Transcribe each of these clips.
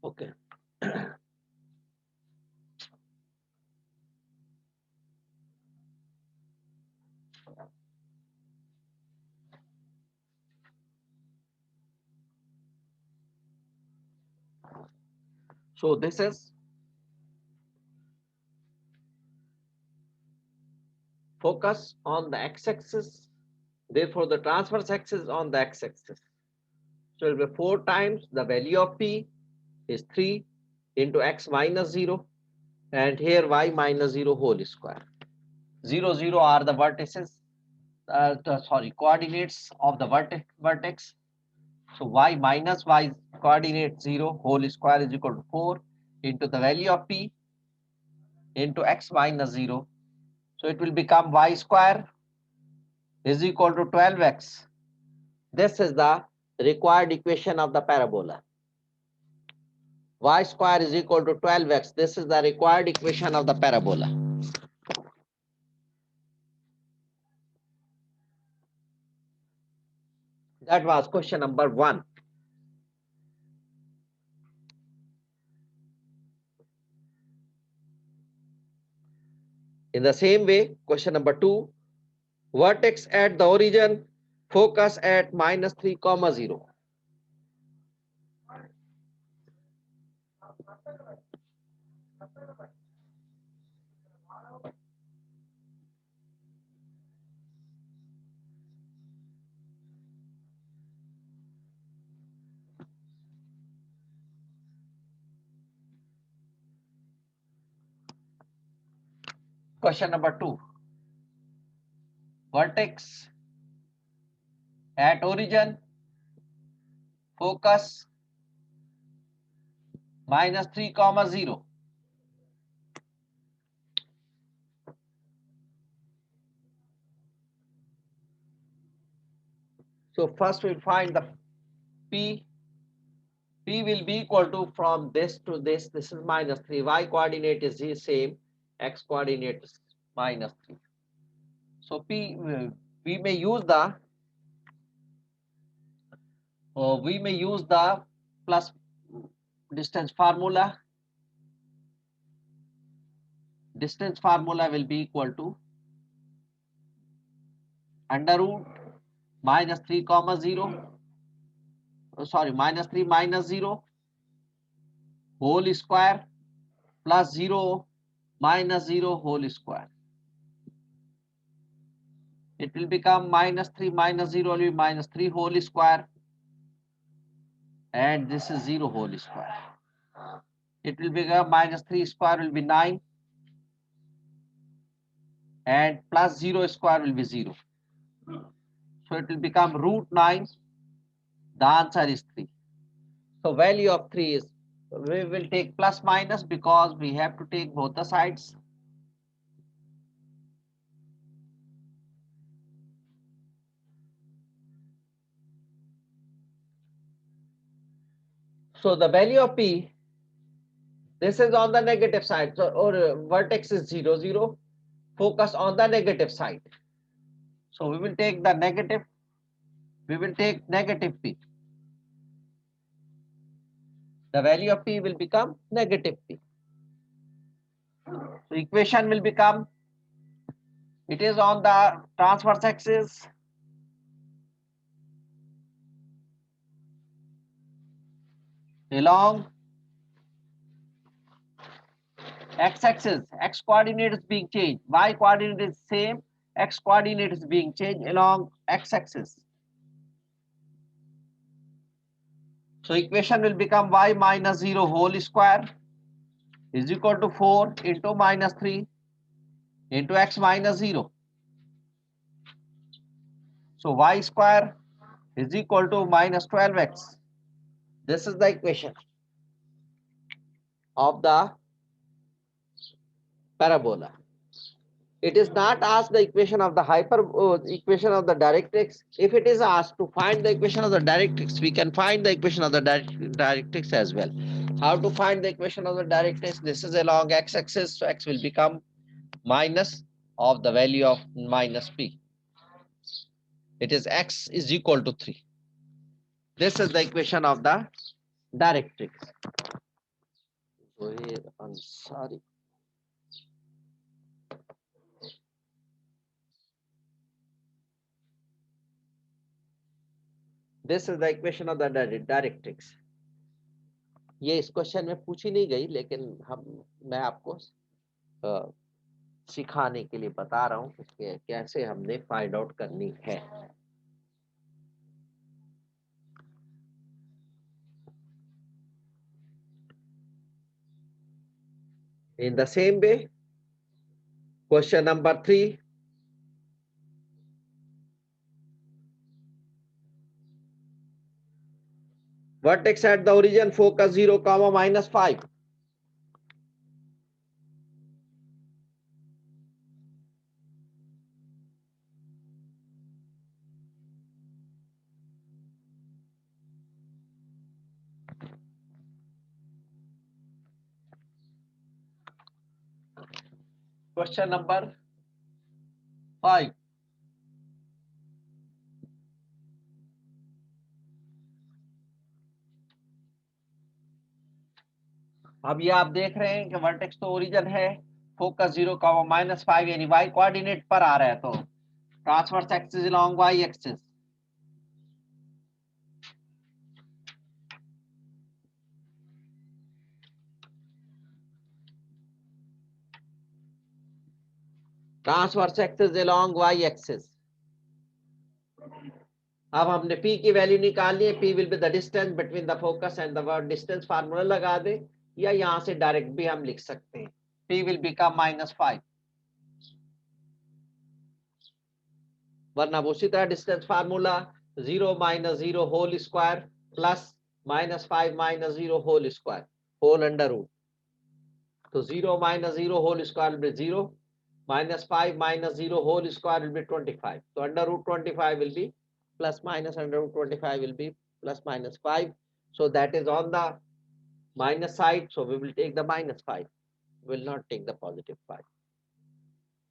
Okay. So this is focus on the x-axis. Therefore, the transverse axis on the x-axis. So it will be 4 times the value of p is 3 into x minus 0, and here y minus 0 whole square. 0, 0 are the vertices, coordinates of the vertex. So y minus y coordinate 0 whole square is equal to 4 into the value of p into x minus 0. So it will become y square is equal to 12x. This is the required equation of the parabola. Y square is equal to 12x. This is the required equation of the parabola. That was question number 1. In the same way, question number 2, vertex at the origin, focus at minus 3 comma 0. Question number 2, vertex at origin, focus minus 3 comma 0. So first we'll find the p. P will be equal to from this to this. This is minus 3. Y coordinate is the same. X coordinate is minus 3. So P, we may use the plus distance formula. Distance formula will be equal to under root minus 3 comma 0. Minus 3 minus 0 whole square plus 0 minus 0 whole square. It will become minus 3 minus 0 will be minus 3 whole square, and this is 0 whole square. It will become minus 3 square will be 9, and plus 0 square will be 0. So it will become root 9. The answer is 3. So value of 3 is, we will take plus minus because we have to take both the sides. So the value of P, this is on the negative side. So or vertex is 0, 0. Focus on the negative side. So we will take the negative. We will take negative P. The value of P will become negative P. So equation will become, it is on the transverse axis. Along x-axis, x coordinate is being changed. Y coordinate is same. X coordinate is being changed along x-axis. So equation will become y minus 0 whole square is equal to 4 into minus 3 into x minus 0. So y square is equal to minus 12x. This is the equation of the parabola. It is not asked the equation of the equation of the directrix. If it is asked to find the equation of the directrix, we can find the equation of the directrix as well. How to find the equation of the directrix? This is along x-axis, so x will become minus of the value of minus p. It is x is equal to 3. This is the equation of the directrix. Zohair Ansari. This is the equation of the directrix. ये इस question में पूछी नहीं गई, लेकिन मैं आपको सिखाने के लिए बता रहा हूँ कि कैसे हमने फाइंड आउट करनी है. In the same way, question number 3. Vertex at the origin, focus 0, -5. Question number 5. अब ये आप देख रहे हैं कि वर्टेक्स तो ओरिजिन है, फोकस 0, -5 यानी y कोऑर्डिनेट पर आ रहा है, तो transverse axis along y axis. Transverse axis along y axis. अब हमने p की वैल्यू निकालनी है. p will be the distance between the focus and the word. Distance formula लगा दे, या यहां से डायरेक्ट भी हम लिख सकते हैं. p विल बिकम -5, वरना उसी तरह distance formula 0 - 0 whole square plus -5 - 0 whole square whole under root. तो 0 - 0 whole square will be 0, -5 - 0 whole square will be 25. So under root 25 will be plus minus, under root 25 will be plus minus 5. So that is on the minus side. So we will take the -5. We will not take the +5.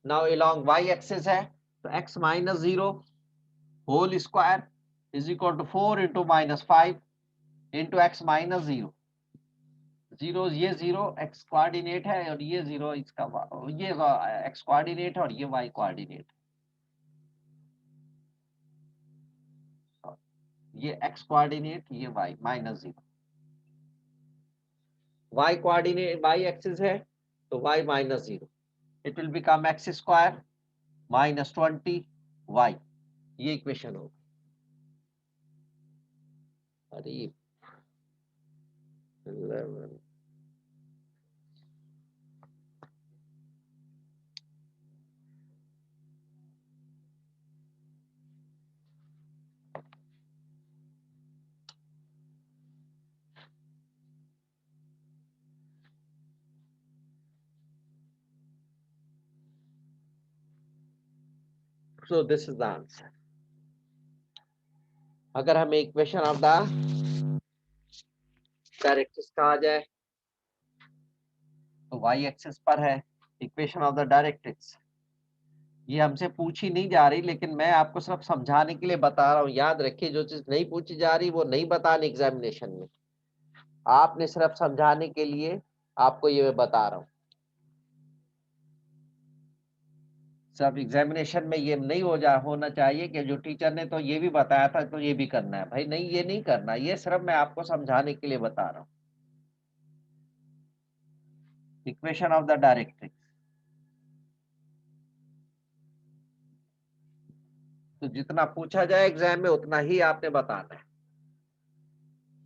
Now along y-axis है, so x - 0 whole square is equal to 4 into -5 into x - 0. 0 ये 0 x coordinate है, और ये 0 इसका ये x coordinate है, और ये y कोऑर्डिनेट. ये x कोऑर्डिनेट, ये y -0. y coordinate y axis है, तो y -0. It will become x square -20 y. ये इक्वेशन होगी. अरे 11. So this is the answer. अगर हमें इक्वेशन ऑफ द डायरेक्ट्रिक्स कहा जाए, तो y एक्सिस पर है इक्वेशन ऑफ द डायरेक्ट्रिक्स. ये हमसे पूछी नहीं जा रही, लेकिन मैं आपको सिर्फ समझाने के लिए बता रहा हूँ. याद रखिए, जो चीज नहीं पूछी जा रही वो नहीं बतानी एग्जामिनेशन में. आपने सिर्फ समझाने के लिए आपको ये मैं बता रहा हूँ. सब एग्जामिनेशन में ये नहीं होना चाहिए कि जो टीचर ने तो ये भी बताया था तो ये भी करना है. भाई नहीं, ये नहीं करना. ये सिर्फ मैं आपको समझाने के लिए बता रहा हूँ. Equation of the directrix. तो जितना पूछा जाए एग्जाम में उतना ही आपने बताना है.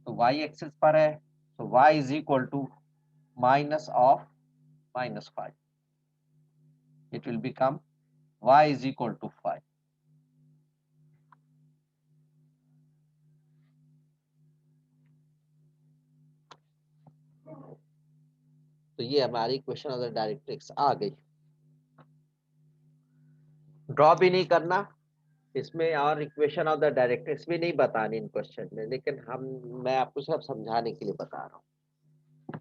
तो y एक्सिस पर है, तो y is equal to minus of -5. It will become y is equal to 5. तो ये हमारी इक्वेशन ऑफ द डायरेक्ट्रिक्स आ गई. ड्रॉ भी नहीं करना इसमें, और इक्वेशन ऑफ द डायरेक्ट्रिक्स भी नहीं बतानी इन क्वेश्चन में, लेकिन मैं आपको सब समझाने के लिए बता रहा हूँ.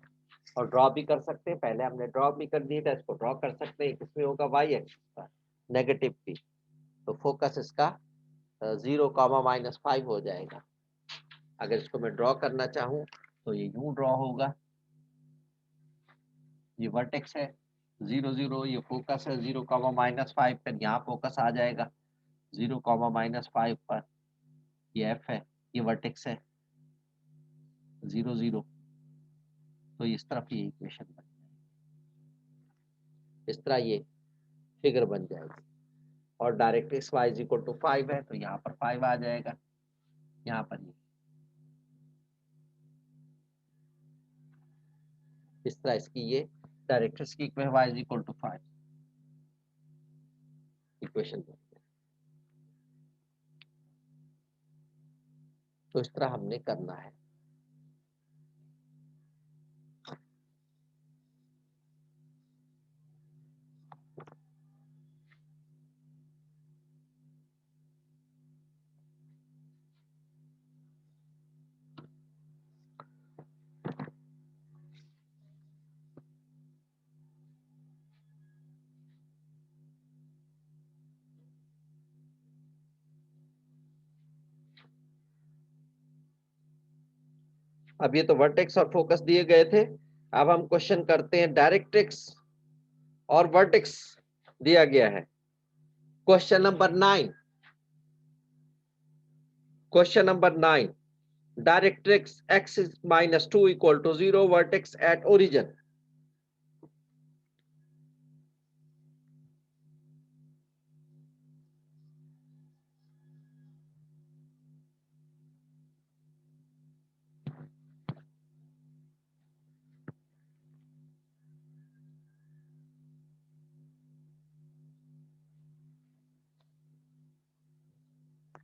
और ड्रॉ भी कर सकते हैं. पहले हमने ड्रॉ भी कर दिया था, इसको ड्रॉ कर सकते हैं. किसमें होगा? y एक्सिस पर नेगेटिव p. तो फोकस इसका 0, -5 हो जाएगा. अगर इसको मैं ड्रॉ करना चाहूँ तो ये यूं ड्रॉ होगा. ये वर्टेक्स है 0 0, ये फोकस है 0 -5 पर, यहाँ फोकस आ जाएगा 0 -5 पर, ये एफ है, ये वर्टेक्स है 0 0, तो इस तरफ ये इक्वेशन बन जाएगी, इस तरह ये फिगर बन जाएगी। और directrix y is equal to 5 है, तो यहाँ पर 5 आ जाएगा, यहाँ पर ये इस तरह इसकी ये डायरेक्ट्रिक्स की equation y is equal to 5 equation बन गया। तो इस तरह हमने करना है। अब ये तो वर्टेक्स और फोकस दिए गए थे। अब हम क्वेश्चन करते हैं डायरेक्ट्रिक्स और वर्टेक्स दिया गया है। Question number 9, question number 9, directrix x is -2 equal to 0, vertex at origin.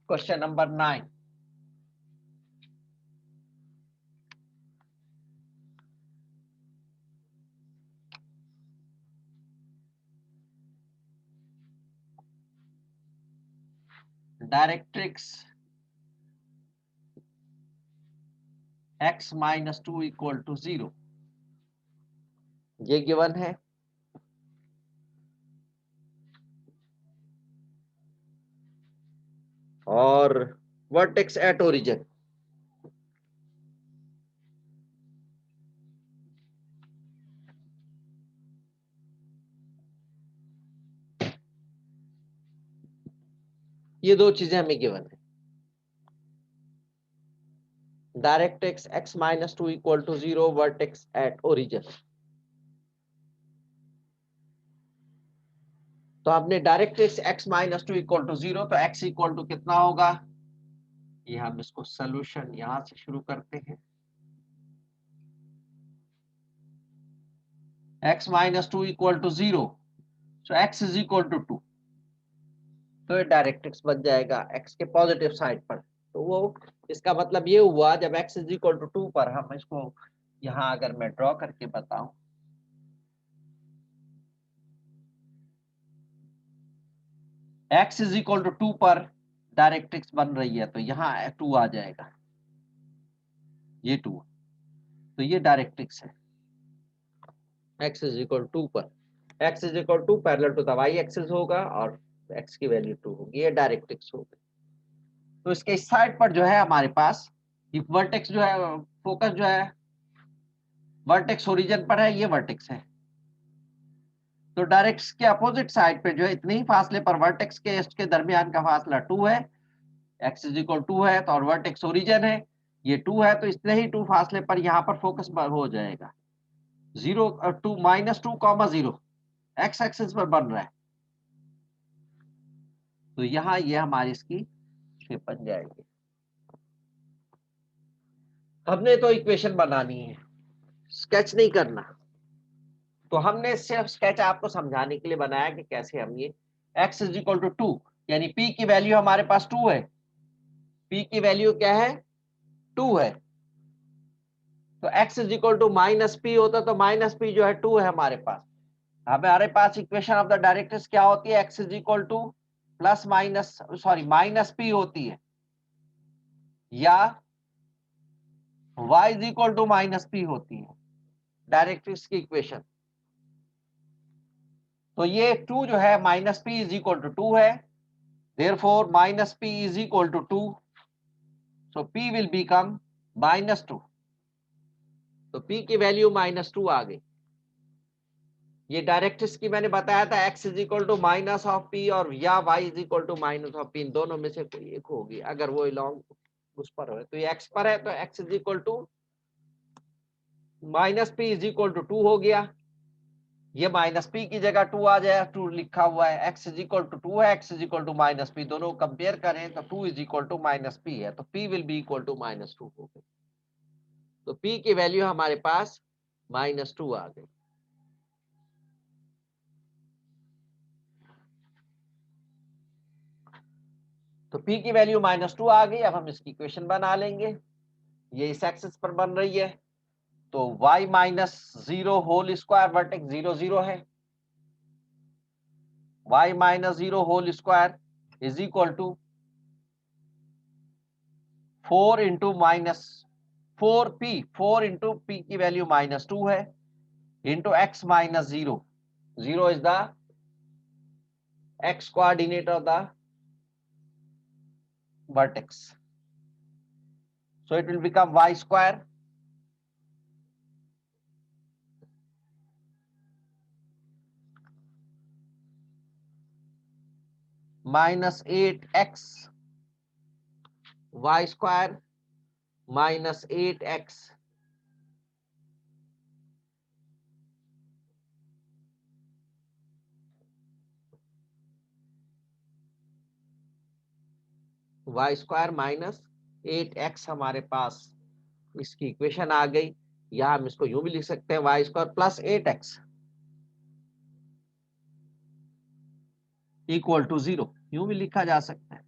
Question number 9. Directrix x -2 equal to 0. ये गिवन है। और वर्टेक्स एट ओरिजिन, ये दो चीजें हमें गिवन है। Directrix x -2 equal to 0, vertex at origin. तो आपने डायरेक्ट्रिक्स x -2 equal to 0, तो x इक्वल टू कितना होगा, ये हम इसको सोल्यूशन यहां से शुरू करते हैं। x -2 equal to 0, so x is equal to 2, तो ये डायरेक्ट्रिक्स बन जाएगा x के पॉजिटिव साइड पर। तो वो इसका मतलब ये हुआ, जब x इज इक्वल टू 2 पर, हम इसको यहां अगर मैं ड्रॉ करके बताऊं, x इज इक्वल टू 2 पर डायरेक्ट्रिक्स बन रही है, तो यहाँ 2 आ जाएगा, ये 2, तो ये डायरेक्ट्रिक्स है x इज इक्वल टू पर। x is equal to parallel to the y axis होगा और x की वैल्यू 2 होगी, ये डायरेक्ट्रिक्स होगी। तो इसके इस साइड पर जो है हमारे पास ये वर्टेक्स जो है, फोकस जो है वर्टेक्स ओरिजिन पर है, ये वर्टेक्स है। तो डायरेक्ट्स के अपोजिट साइड पे जो है इतने ही फासले पर वर्टेक्स के इसके दरमियान का फासला 2 है, x इज इक्वल 2 है, तो और वर्टेक्स ओरिजिन है, ये 2 है, तो इतने ही 2 फासले पर यहाँ पर फोकस हो जाएगा 0 2 -2, 0 x एक्सिस पर बन रहा है, तो यहाँ ये हमारी इसकी शेप बन जाएगी। हमने तो इक्वेशन बनानी है, स्केच नहीं करना। तो हमने सिर्फ स्केच आपको समझाने के लिए बनाया कि कैसे हम ये x इज इक्वल टू 2, यानी p की वैल्यू हमारे पास 2 है, p की वैल्यू क्या है 2 है, तो x is equal to -p होता, तो -p जो है 2 है हमारे पास। हमारे पास इक्वेशन ऑफ द डायरेक्ट्रिक्स क्या होती है, x is equal to -p होती है, या y is equal to -p होती है डायरेक्ट्रिक्स की इक्वेशन। तो ये 2 जो है -p इज इक्वल टू 2 है, therefore -p is equal to 2, so p will become -2, तो p की वैल्यू -2 आ गई। ये डायरेक्ट्रिक्स की मैंने बताया था x is equal to minus of P और या y is equal to minus of P, इन दोनों में से कोई एक होगी। अगर वो लॉन्ग उस पर है तो ये x पर है, तो x is equal to minus P is equal to 2 हो गया। ये माइनस पी की जगह 2 आ जाए, 2 लिखा हुआ है, x इज इक्वल टू 2 है, x is equal to minus P, दोनों कंपेयर करें तो 2 is equal to minus P है, तो p will be equal to minus 2 हो गई। तो p की वैल्यू हमारे पास माइनस 2 आ गई। तो p की वैल्यू माइनस 2 आ गई। अब हम इसकी इक्वेशन बना लेंगे। ये इस एक्सिस पर बन रही है, तो y minus 0 whole square vertex 0 0 है, y minus 0 whole square is equal to 4 into minus 4p, 4 into p की वैल्यू माइनस 2 है, into x minus 0, 0 is the x coordinate of the vertex, so it will become y square minus 8x, y square minus 8x y square minus 8x हमारे पास इसकी equation आ गई। या हम इसको यूं भी लिख सकते हैं y square plus 8x equal to 0, यूं भी लिखा जा सकता है।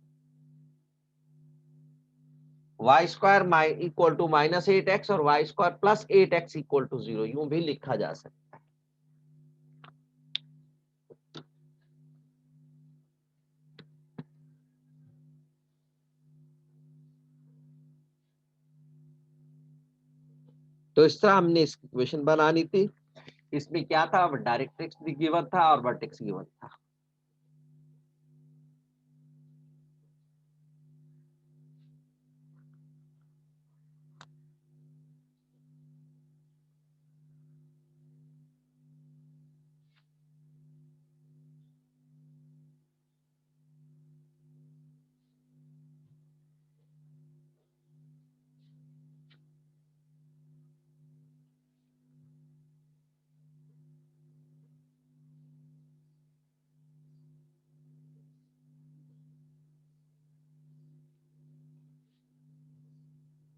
y square equal to minus 8x और y square plus 8x equal to 0, यूं भी लिखा जा सकता है। तो इस तरह हमने इस इक्वेशन बनानी थी। इसमें क्या था, डायरेक्ट्रिक्स भी गिवन था और वर्टेक्स गिवन था।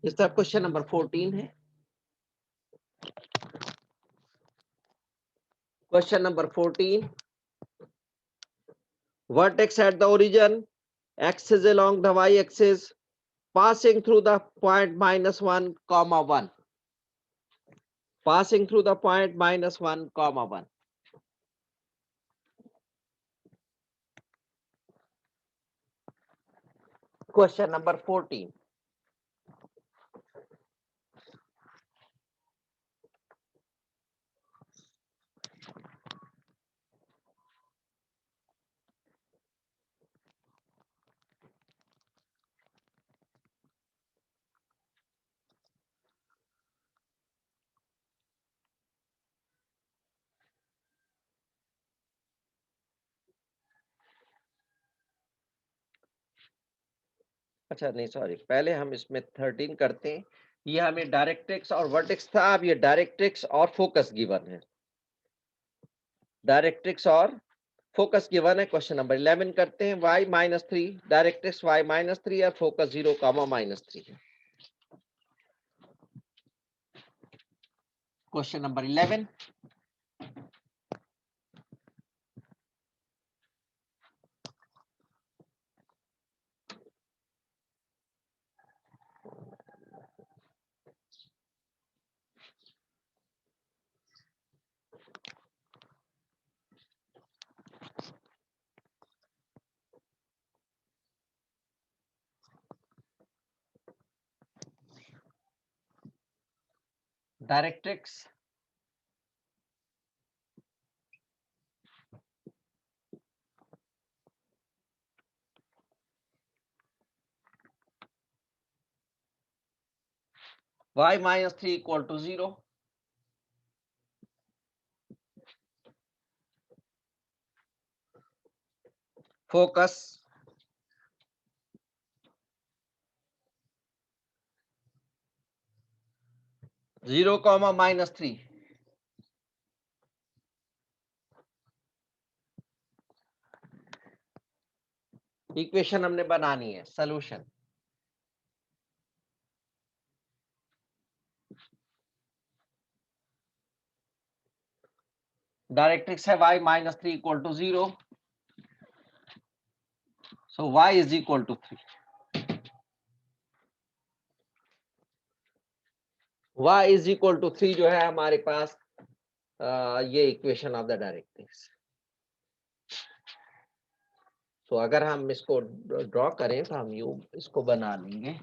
इस तरह क्वेश्चन नंबर 14 है। Question number 14, vertex at the origin axis along the y axis passing through the point minus 1 comma 1, passing through the point minus 1 comma 1। Question number 14, अच्छा नहीं sorry, पहले हम इसमें 13 करते हैं। ये हमें डायरेक्ट्रिक्स और वर्टेक्स था, अब ये डायरेक्ट्रिक्स और फोकस गिवन है। डायरेक्ट्रिक्स और फोकस गिवन है। क्वेश्चन नंबर 11 करते हैं। y minus 3, directrix y minus 3 और फोकस 0 कामा माइनस 3 है। Question number 11, directrix y minus 3 equal to 0, focus 0, -3. Equation हमने बनानी है, सोल्यूशन डायरेक्ट्रिक्स है y -3 = 0, so y = 3. y = 3 जो है हमारे पास ये इक्वेशन ऑफ द डायरेक्ट्रिक्स. तो अगर हम इसको ड्रॉ करें तो हम यू इसको बना लेंगे.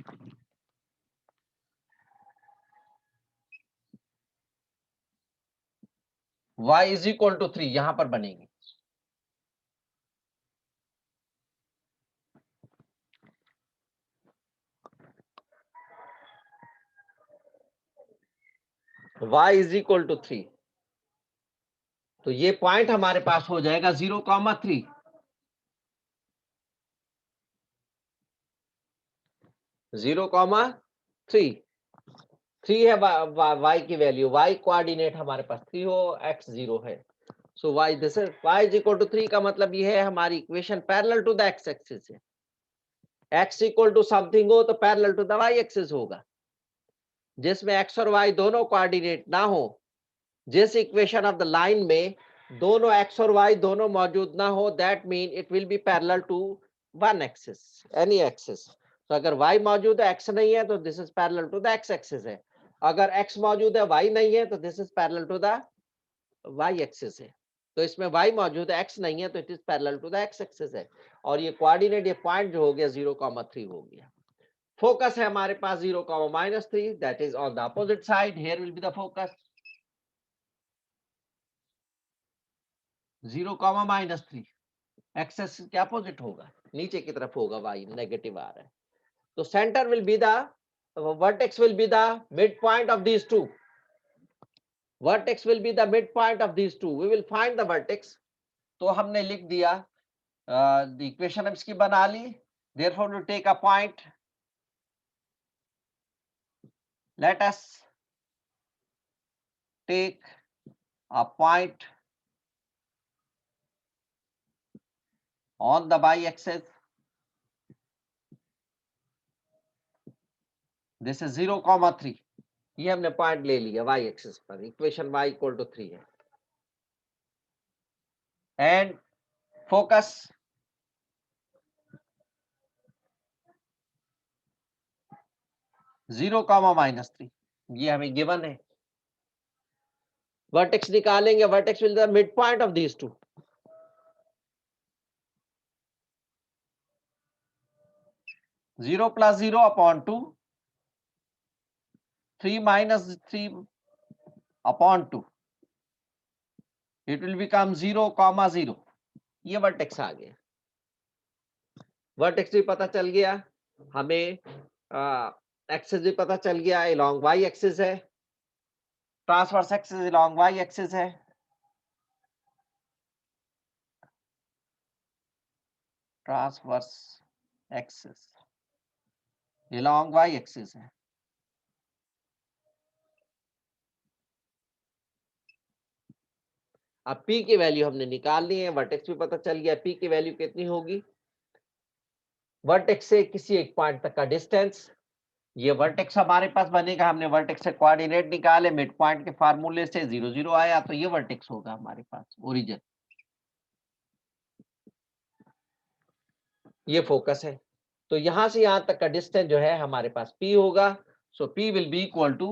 y = 3 यहां पर बनेगी. y = 3, तो ये पॉइंट हमारे पास हो जाएगा 0, 3. 0, 3. 3 है y की वैल्यू, y कोऑर्डिनेट हमारे पास 3 हो, x 0 है. So y this is y = 3 का मतलब ये है हमारी equation parallel to the x axis है. x = समथिंग हो तो parallel to the y axis होगा. जिसमें x और y दोनों कोऑर्डिनेट ना हो, जिस इक्वेशन ऑफ द लाइन में दोनों x और y दोनों मौजूद ना हो, that mean it will be parallel to one axis, any axis. तो अगर y मौजूद है, x नहीं है, तो this is parallel to the x axis है. अगर x मौजूद है, y नहीं है, तो this is parallel to the y axis है. तो इसमें y मौजूद है, x नहीं है, तो it is parallel to the x axis है. और ये कोऑर्डिनेट, ये पॉइंट जो हो गया 0, 3 हो गया. फोकस है हमारे पास 0, -3, that is on the opposite side. Here will be the focus 0, -3. Axis के अपोजिट होगा, नीचे की तरफ होगा, y नेगेटिव आ रहा है. तो centre will be the vertex will be the midpoint of these two. Vertex will be the midpoint of these two. We will find the vertex. तो हमने लिख दिया, the equation इसकी बना ली. Therefore we take a point. Let us take a point on the y-axis. This is 0, 3. ये हमने point ले लिया y एक्सिस पर. इक्वेशन y = 3 है. And focus 0, -3. ये हमें गिवन है. वर्टेक्स निकालेंगे. Vertex will the mid point of these two. 0 + 0 / 2, 3 - 3 / 2. It will become 0, 0. ये वर्टेक्स आ गया. वर्टेक्स भी पता चल गया हमें, एक्सिस भी पता चल गया, along y एक्सिस है, transverse axis along y axis है. Transverse axis along y axis है. अब p की वैल्यू हमने निकाल ली है, वर्टेक्स भी पता चल गया. p की वैल्यू कितनी होगी? वर्टेक्स से किसी एक पॉइंट तक का डिस्टेंस. ये वर्टेक्स हमारे पास बनेगा. हमने वर्टेक्स से कोऑर्डिनेट निकाले, मिड पॉइंट के फार्मूले से 0, 0 आया, तो ये वर्टेक्स होगा हमारे पास, ओरिजिन. ये फोकस है. तो यहां से यहां तक का डिस्टेंस जो है हमारे पास p होगा. So p will be equal to,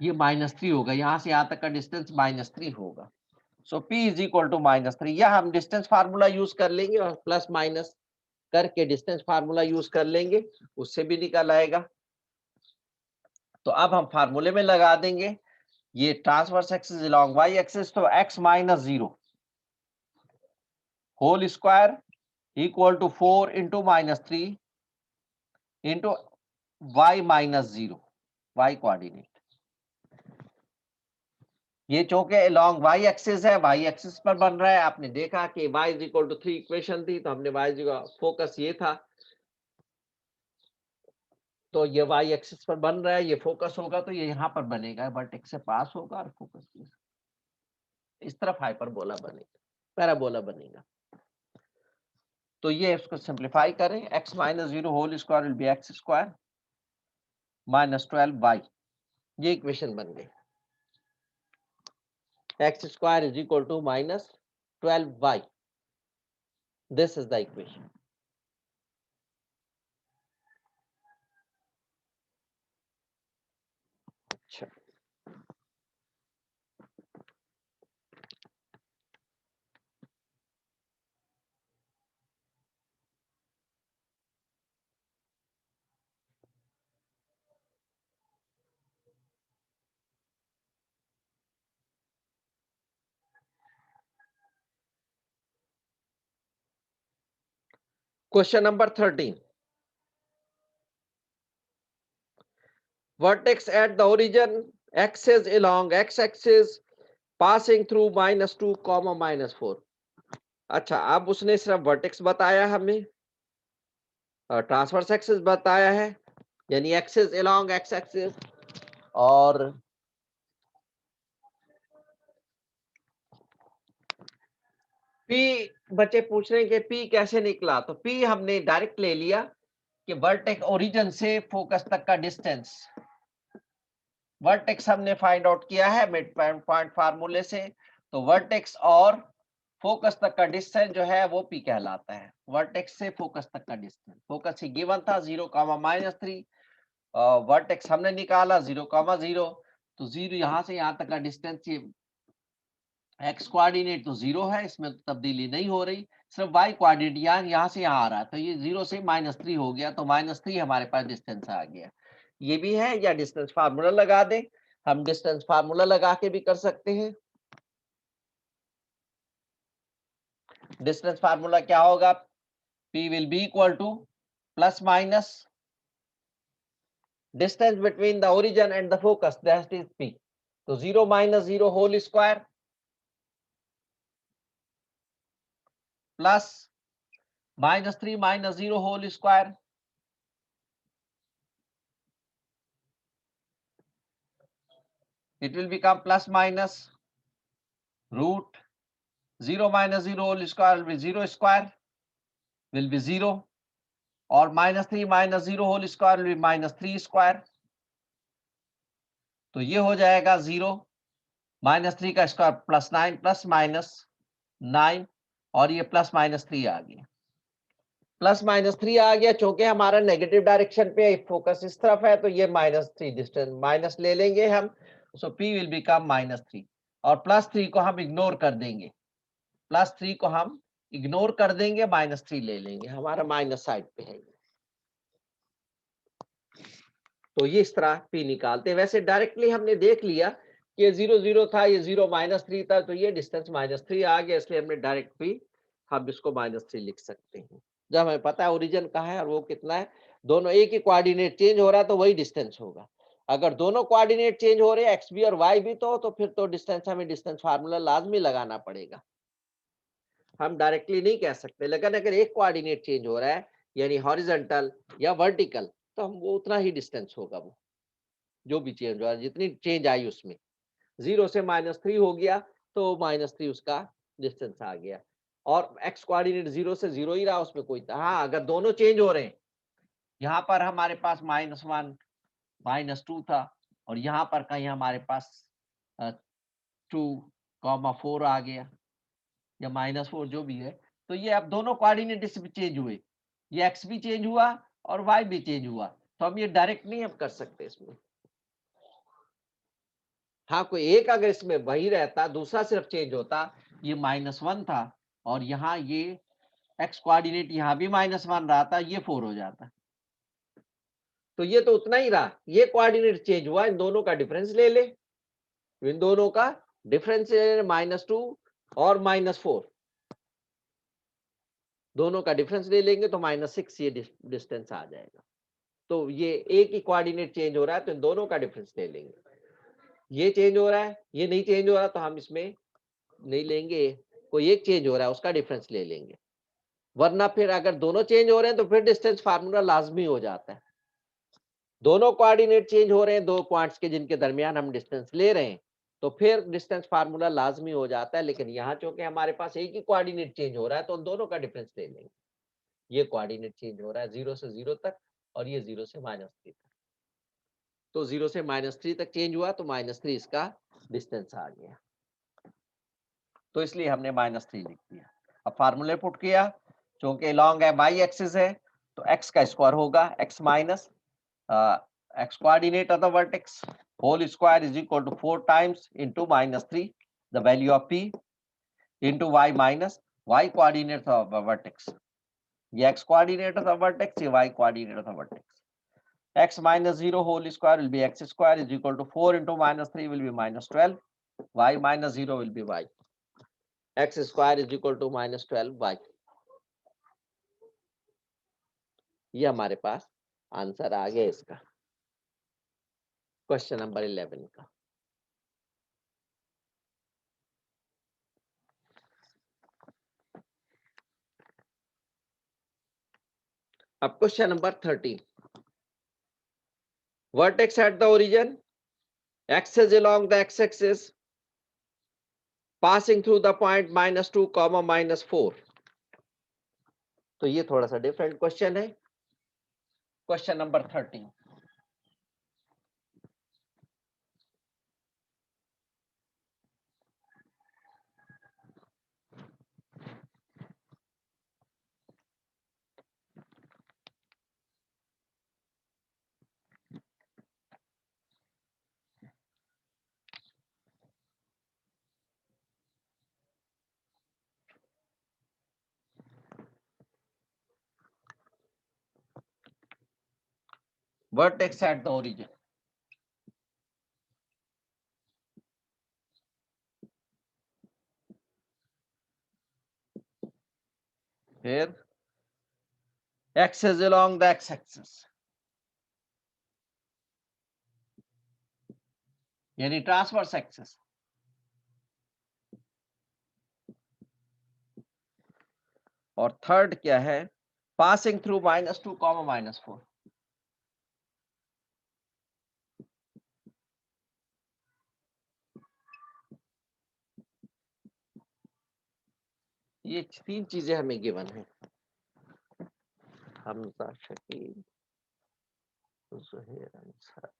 ये -3 होगा. यहां से यहां तक का डिस्टेंस -3 होगा. So p is equal to -3. या हम डिस्टेंस फार्मूला यूज कर लेंगे और प्लस माइनस करके डिस्टेंस फार्मूला यूज कर लेंगे, उससे भी निकल आएगा. तो अब हम फार्मूले में लगा देंगे. ये transverse axis along y axis, तो x - 0 whole square equal to 4 × -3 into y - 0, y coordinate. ये चूंकि लॉन्ग वाई एक्सिस है, वाई एक्सिस पर बन रहा है। आपने देखा कि Y is equal to 3 equation थी, तो हमने वाई का फोकस ये था, तो ये वाई एक्सिस पर बन रहा है, ये फोकस होगा तो ये यहाँ पर बनेगा, वर्टेक्स से पास होगा और फोकस इस तरफ हाइपरबोला बनेगा, पैराबोला बनेगा। तो ये इसको सिंप्लीफाई करें, x minus 0 whole square will be X square minus 12y, ये इक्वेशन बन गई। x square is equal to minus 12y. This is the equation. अच्छा, question number 13, vertex at the origin axis along x-axis passing through -2, -4। अच्छा, अब उसने सिर्फ vertex बताया हमें, ट्रांसवर्स एक्सिस बताया है, यानी एक्सिस along x-axis, और P बच्चे पूछ रहे हैं कि P कैसे निकला, तो P हमने डायरेक्ट ले लिया कि वर्टेक्स ओरिजिन से फोकस तक का डिस्टेंस, वर्टेक्स हमने फाइंड आउट किया है मिड पॉइंट फार्मूले से, तो वर्टेक्स और फोकस तक का डिस्टेंस जो है वो P कहलाता है। वर्टेक्स से फोकस तक का डिस्टेंस, फोकस ही गिवन था 0, -3, वर्टेक्स हमने निकाला 0, 0, तो 0 यहाँ से यहाँ तक का डिस्टेंस, ये एक्स कोऑर्डिनेट तो 0 है, इसमें तो तब्दीली नहीं हो रही, सिर्फ वाई कोऑर्डिनेट यहाँ से यहाँ आ रहा है, तो ये 0 से -3 हो गया, तो -3 हमारे पास डिस्टेंस आ गया। ये भी है, या डिस्टेंस फार्मूला लगा दें, हम डिस्टेंस फार्मूला लगा के भी कर सकते हैं। डिस्टेंस फार्मूला क्या होगा, P will be equal to plus minus distance between the origin and the focus, that is P, तो 0 - 0 whole square plus -3 - 0 whole square, it will become plus minus root 0 - 0 whole square will be 0 square will be 0, और -3 - 0 whole square will be -3 square, तो ये हो जाएगा 0 -3 का square +9 plus minus 9, और ये +-3 आ गया, +-3 आ गया, चूंकि हमारा नेगेटिव डायरेक्शन पे फोकस इस तरफ है, तो ये -3 डिस्टेंस माइनस ले लेंगे हम, सो P विल बिकम -3, और +3 को हम इग्नोर कर देंगे, +3 को हम इग्नोर कर देंगे, -3 ले लेंगे, हमारा माइनस साइड पे है। तो ये इस तरह P निकालते हैं। वैसे डायरेक्टली हमने देख लिया कि ये 0, 0 था, ये 0 -3 था, तो ये डिस्टेंस -3 आ गया, इसलिए हमने डायरेक्ट P हम इसको -3 लिख सकते हैं। जब हमें पता है ओरिजिन कहाँ है और वो कितना है, दोनों एक ही कोऑर्डिनेट चेंज हो रहा है तो वही डिस्टेंस होगा। अगर दोनों कोऑर्डिनेट चेंज हो रहे हैं, एक्स भी और वाई भी, तो फिर तो डिस्टेंस हमें डिस्टेंस फार्मूला लाजमी लगाना पड़ेगा, हम डायरेक्टली नहीं कह सकते। लेकिन अगर एक कोऑर्डिनेट चेंज हो रहा है, यानी हॉरिजॉन्टल या वर्टिकल, तो हम वो उतना ही डिस्टेंस होगा, वो जो भी चेंज हुआ, जितनी चेंज आई उसमें 0 से -3 हो गया, तो -3 उसका डिस्टेंस आ गया, और एक्स कोऑर्डिनेट 0 से 0 ही रहा, उसमें कोई, हाँ अगर दोनों चेंज हो रहे हैं, यहाँ पर हमारे पास -1 -2 था, और यहाँ पर कहीं हमारे पास 2, 4 आ गया, या -4 जो भी है, तो ये अब दोनों कोऑर्डिनेट इसमें चेंज हुए, ये एक्स भी चेंज हुआ और वाई भी चेंज हुआ, तो हम ये डायरेक्ट नहीं हम कर सकते इसमें। हाँ, कोई एक अगर इसमें वही रहता, दूसरा सिर्फ चेंज होता, ये -1 था और यहाँ ये एक्स कोऑर्डिनेट यहाँ भी -1 रहा था, ये 4 हो जाता, तो ये तो उतना ही रहा, ये कोऑर्डिनेट चेंज हुआ, इन दोनों का डिफरेंस ले ले, इन दोनों का डिफरेंस -2 और -4, दोनों का डिफरेंस ले लेंगे तो -6 ये डिस्टेंस आ जाएगा। तो ये एक ही कोऑर्डिनेट चेंज हो रहा है, तो इन दोनों का डिफरेंस ले लेंगे। ये चेंज हो रहा है, ये नहीं चेंज हो रहा, तो हम इसमें नहीं लेंगे, कोई एक चेंज हो रहा है उसका डिफरेंस ले लेंगे, वरना फिर अगर दोनों चेंज हो रहे हैं तो फिर डिस्टेंस फार्मूला लाजमी हो जाता है। दोनों कोऑर्डिनेट चेंज हो रहे हैं, दो पॉइंट्स के जिनके दरमियान हम डिस्टेंस ले रहे हैं, तो फिर डिस्टेंस फार्मूला लाजमी हो जाता है। लेकिन यहाँ चूंकि हमारे पास एक ही कोऑर्डिनेट चेंज हो रहा है, तो उन दोनों का डिफरेंस ले लेंगे। ये कोऑर्डिनेट चेंज हो रहा है 0 से 0 तक, और ये 0 से -3 तक, तो 0 से -3 तक चेंज हुआ, तो -3 इसका डिस्टेंस आ गया, तो इसलिए हमने -3 लिख दिया। अब फार्मूले पुट किया, चूंकि लॉन्ग है y एक्सिस है, तो x का स्क्वायर होगा x minus x coordinate of the vertex whole square is equal to 4 times into -3 the value of p into y minus y coordinate of the vertex, ये x coordinate of the vertex, ये y coordinate of the vertex. x minus 0 whole square will be x square is equal to 4 into -3 will be -12, y minus 0 will be y, x square is equal to -12y। ये हमारे पास answer आ गया इसका, question number 11 का। अब question number 13, vertex at the origin, x is along the x-axis, passing through the point -2, -4। तो ये थोड़ा सा डिफरेंट क्वेश्चन है। Question number 13, vertex at the origin, here x is along the x-axis, यानी transverse axis, और third क्या है, passing through -2, -4। ये तीन चीजें हमें गिवन है, हमजा, शकील, जुहैर, अंसारी।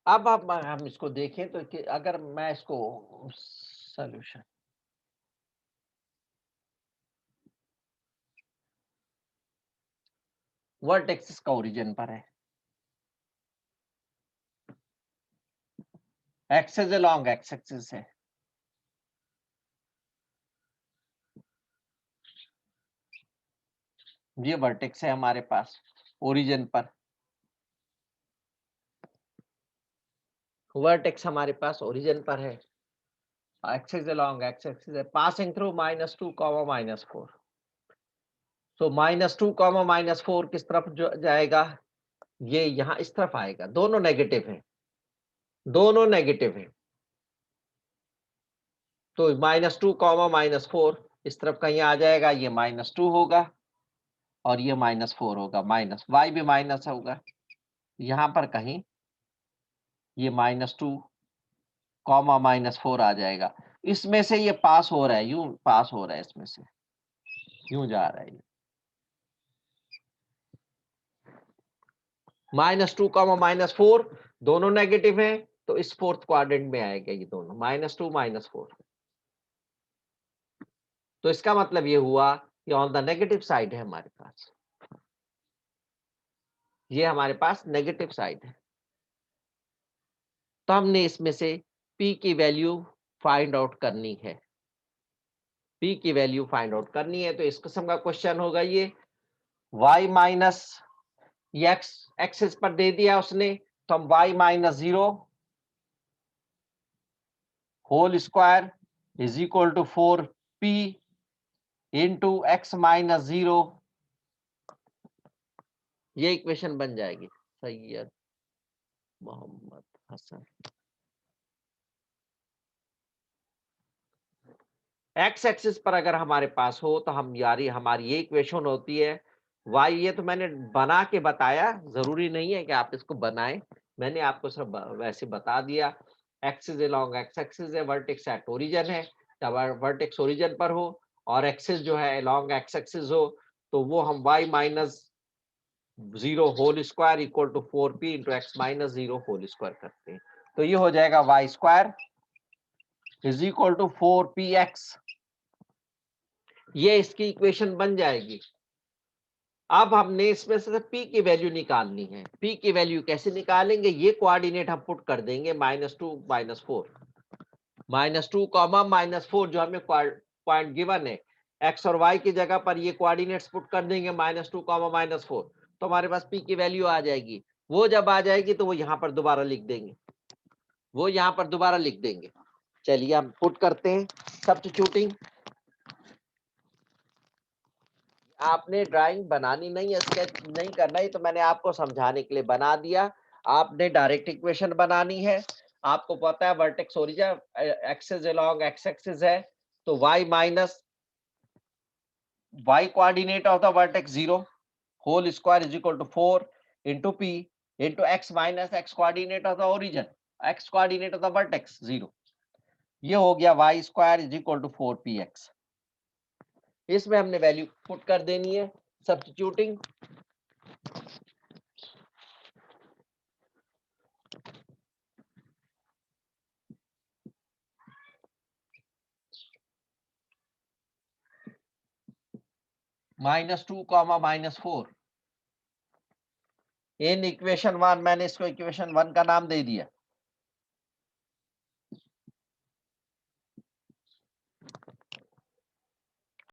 अब हम इसको देखें तो कि अगर मैं इसको सॉल्यूशन, वर्टेक्स का ओरिजिन पर है, एक्सिस अलोंग एक्स एक्सिस है, ये वर्टेक्स है हमारे पास ओरिजिन पर, वर्टेक्स हमारे पास ओरिजिन पर है, एक्सिस अलोंग एक्स एक्सिस है, पासिंग थ्रू -2, -4। तो -2, -4 किस तरफ जाएगा, ये यहाँ इस तरफ आएगा, दोनों नेगेटिव है, दोनों नेगेटिव है, तो -2, -4 इस तरफ कहीं आ जाएगा, ये -2 होगा और ये -4 होगा, माइनस y भी माइनस होगा, यहाँ पर कहीं ये -2, -4 आ जाएगा, इसमें से ये पास हो रहा है, यूं पास हो रहा है, इसमें से यूं जा रहा है, -2, -4 दोनों नेगेटिव है, तो इस फोर्थ क्वाड्रेंट में आएगा ये दोनों, -2, -4। तो इसका मतलब ये हुआ कि ऑन द नेगेटिव साइड है हमारे पास, ये हमारे पास नेगेटिव साइड है, तो हमने इसमें से p की वैल्यू फाइंड आउट करनी है, p की वैल्यू फाइंड आउट करनी है। तो इस किस्म का क्वेश्चन होगा ये, y माइनस x एक्सिस पर दे दिया उसने, तो हम y -0 whole square is equal to 4 p into x minus 0, ये इक्वेशन बन जाएगी। सैयद मोहम्मद हसन। एक्स एक्सिस पर अगर हमारे पास हो तो हम यारी हमारी ये इक्वेशन होती है वाई, ये तो मैंने बना के बताया, जरूरी नहीं है कि आप इसको बनाएं, मैंने आपको सिर्फ वैसे बता दिया। एक्सिस अलोंग एक्स एक्सिस है, वर्टेक्स एट ओरिजिन है, जब वर्टेक्स ओरिजिन पर हो और एक्सिस जो है अलोंग एक्स एक्सिस हो तो वो हम y minus 0 whole square equal to 4p into x minus 0 whole square करते हैं। तो ये हो जाएगा y square is equal to 4px, ये इसकी इक्वेशन बन जाएगी। अब हमने इसमें से p की वैल्यू निकालनी है। p की वैल्यू कैसे निकालेंगे, ये कोऑर्डिनेट हम पुट कर देंगे -2 -4, -2 कॉमा -4 जो हमें पॉइंट गिवन है, x और y की जगह पर ये कोऑर्डिनेट्स पुट कर देंगे -2 कॉमा -4, तो हमारे पास p की वैल्यू आ जाएगी। वो जब आ जाएगी तो वो यहाँ पर दोबारा लिख देंगे, वो यहाँ पर दोबारा लिख देंगे। चलिए हम पुट करते हैं सब्स्टिट्यूटिंग। आपने ड्राइंग बनानी नहीं है, स्केच नहीं करना है, तो मैंने आपको समझाने के लिए बना दिया। आपने डायरेक्ट इक्वेशन बनानी है। आपको पता है vertex origin axis along X axis है, तो y minus y coordinate of the vertex 0 whole square is equal to 4 into p into x minus x coordinate of the origin, x coordinate of the vertex 0, ये हो गया y square is equal to 4px। इसमें हमने value put कर देनी है substituting. -2 comma -4 in equation 1, मैंने इसको इक्वेशन 1 का नाम दे दिया।